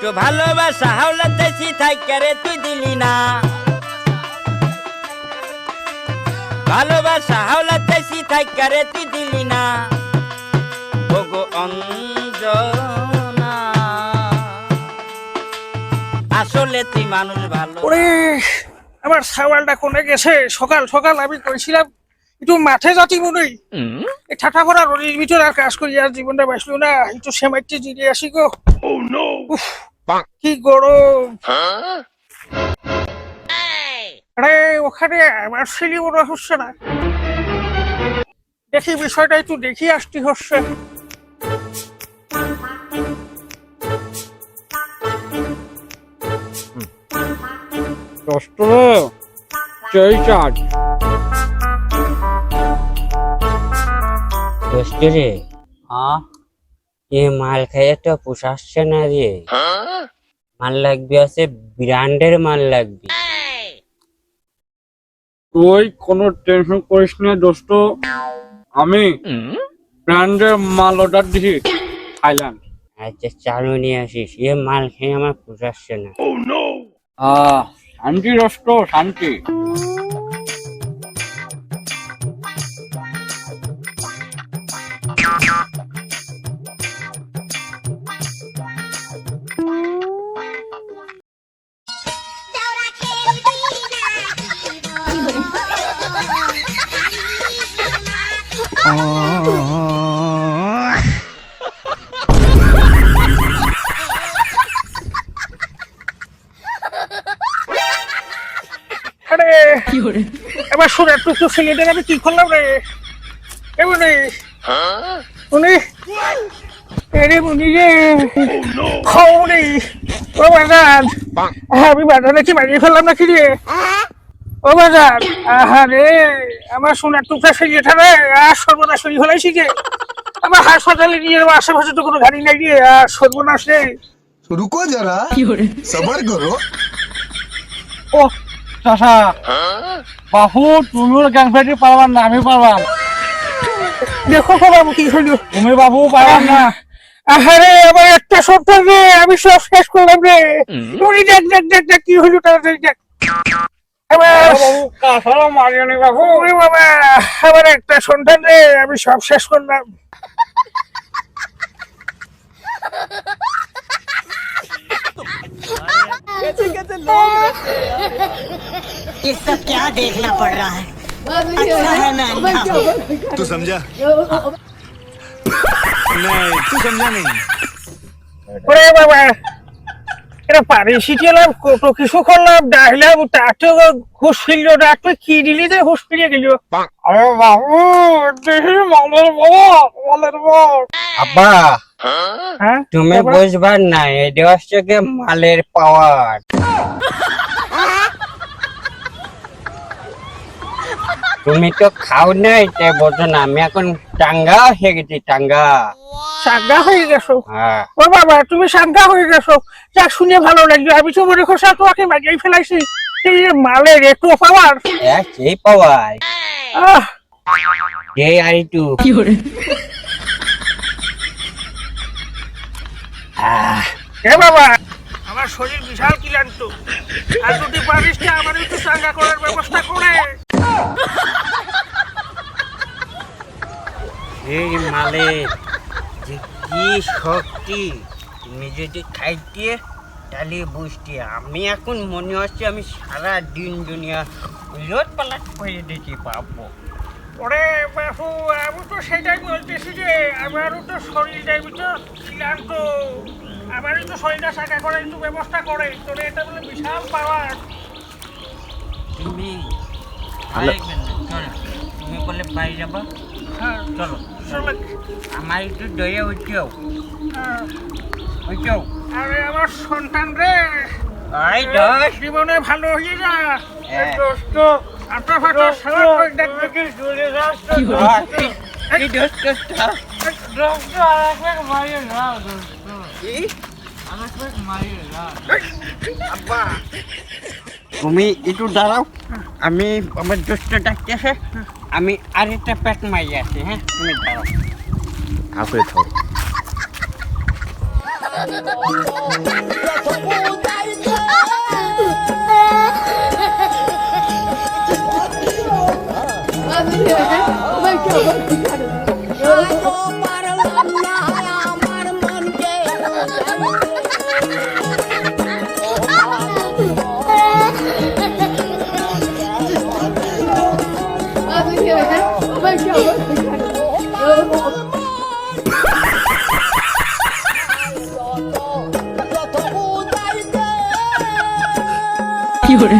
একটু ভালোবাসা হাওলা দেশি থাইকারে তুই দিলি না, ভালোবাসা হাওলা দেশি থাইকারে তুই দিলি না, ওগো অঞ্জনা আসলে তুই মানুষ ভালো। ওরে আমার সাওয়ালটা কোনে গেছে? সকাল সকাল আমি কইছিলাম একটু মাঠে যাচ্ছি মনে হয়, এই ঠাটা ভরা রোদের ভিতরে আর কাজ করি আর জীবনটা বাঁচলো না, একটু সেমাইতে জিরে আসি গো। উফ, কি গরম। আরে ওখানে আমার ছেলে মনে হচ্ছে না, দেখি বিষয়টা একটু দেখি আসতে হচ্ছে। রে হ্যাঁ এ মাল খাইয়ে তো পোষাচ্ছে না রে, মাল লাগবে আছে ব্র্যান্ডের মাল লাগবে। তুই কোনো টেনশন করিস না দোস্ত, আমি ব্র্যান্ডের মাল অর্ডার দিছি থাইল্যান্ড। আচ্ছা চালু নিয়ে আসিস, এ মাল খেয়ে আমার পোষাচ্ছে না। শান্তি দোস্ত শান্তি। আরে এবার শুনে একটু একটু ছেলেদের আমি কি করলাম রে, এমনি উনি এরে উনি যে খৌনি ও বাজার, আমি বাজারে কি বাড়িয়ে ফেললাম নাকি রে? ও বাজার, আহারে আমার সোনার টুকরা ছেলেটা রে আর সর্বনাশ হয়ে ফেলাইছি যে, আমার হাসপাতালে নিয়ে যাবো, আশেপাশে তো কোনো গাড়ি নাই রে, আর সর্বনাশ রে। रुको जरा सबर करो। ও চাচা বাবু, তুমিও গ্যাংফাইটি পারবার না, আমি পারবাম। দেখো তো বাবু কি হলো, তুমি বাবু পারবার না। আহারে আমার একটা সপ্তাহ রে আমি সব শেষ করলাম রে। তুই দেখ দেখ দেখ দেখ কি হলো তাড়াতাড়ি দেখ। আমার বাবু কাছাড়া মারিও বাবু। ওরে বাবা, আমার একটা সন্তান রে আমি সব শেষ করলাম। ये सब क्या देखना पड़ रहा है? अच्छा है मैं अंधा हूँ। तू समझा? नहीं तू समझा नहीं। ওরে বাবা, এটা পারি শিখলাম, কত কিছু করলাম, ডাকলাম তাতে হুশ ফিরল না, তুই কি দিলি যে হুশ ফিরে গেল? আরে বাবু দেখি মালের বল, মালের বল। আব্বা হ্যাঁ তুমি বুঝবার না, এটা হচ্ছে কি মালের পাওয়ার। তুমি তো খাও নাই তাই বোঝো না, আমি এখন টাঙ্গা হয়ে গেছি, টাঙ্গা। সাঙ্গা হয়ে গেছো? হ্যাঁ ও বাবা তুমি সাঙ্গা হয়ে গেছো, যাক শুনে ভালো লাগলো। আমি তো মনে করছি তোমাকে মারিয়ে ফেলাইছি, এই যে মালের এত পাওয়ার। সেই পাওয়ার আহ যে আর একটু এ বাবা, আমার শরীর বিশাল ক্লান্ত, আর যদি পারিস না আমার একটু চাঙ্গা করার ব্যবস্থা করে। এই মালের যে কি শক্তি, তুমি যদি খাইতে তাহলে বুঝতে। আমি এখন মনে হচ্ছে আমি সারা দিন দুনিয়া উলট পালট করে দিতে পারবো। ওরে বাবু, আমি তো সেটাই বলতেছি যে আমারও তো শরীরটার ভিতর ক্লান্ত, আমারই তো শরীরটা চাঙ্গা করার একটু ব্যবস্থা করে। তোর এটা বলে বিশাল পাওয়ার। তুমি আরেকবার না, চলো তুমি বলে বাইরে যাবা, হ্যাঁ চলো চলো। আমার একটু দইয়ে উঠেও হ্যাঁ। উঠেও। আরে আমার সন্তান রে, আই দশ জীবনে ভালো হয়ে যা। হ্যাঁ। দোস্ত আপনার ফাটা সারা করে দেখবে কি চলে যাচ্ছে। কি দোষ দোষটা দোস্ত আরেকবার মারিয়ে না, দোস্ত কি আরেকবার মারিয়ে না। আব্বা তুমি একটু দাঁড়াও, আমি আমার দোষটা ডাকতেছে, আমি আরেকটা প্যাক মারি আছি। হ্যাঁ তুমি দাঁড়াও। आप थाओ কি hore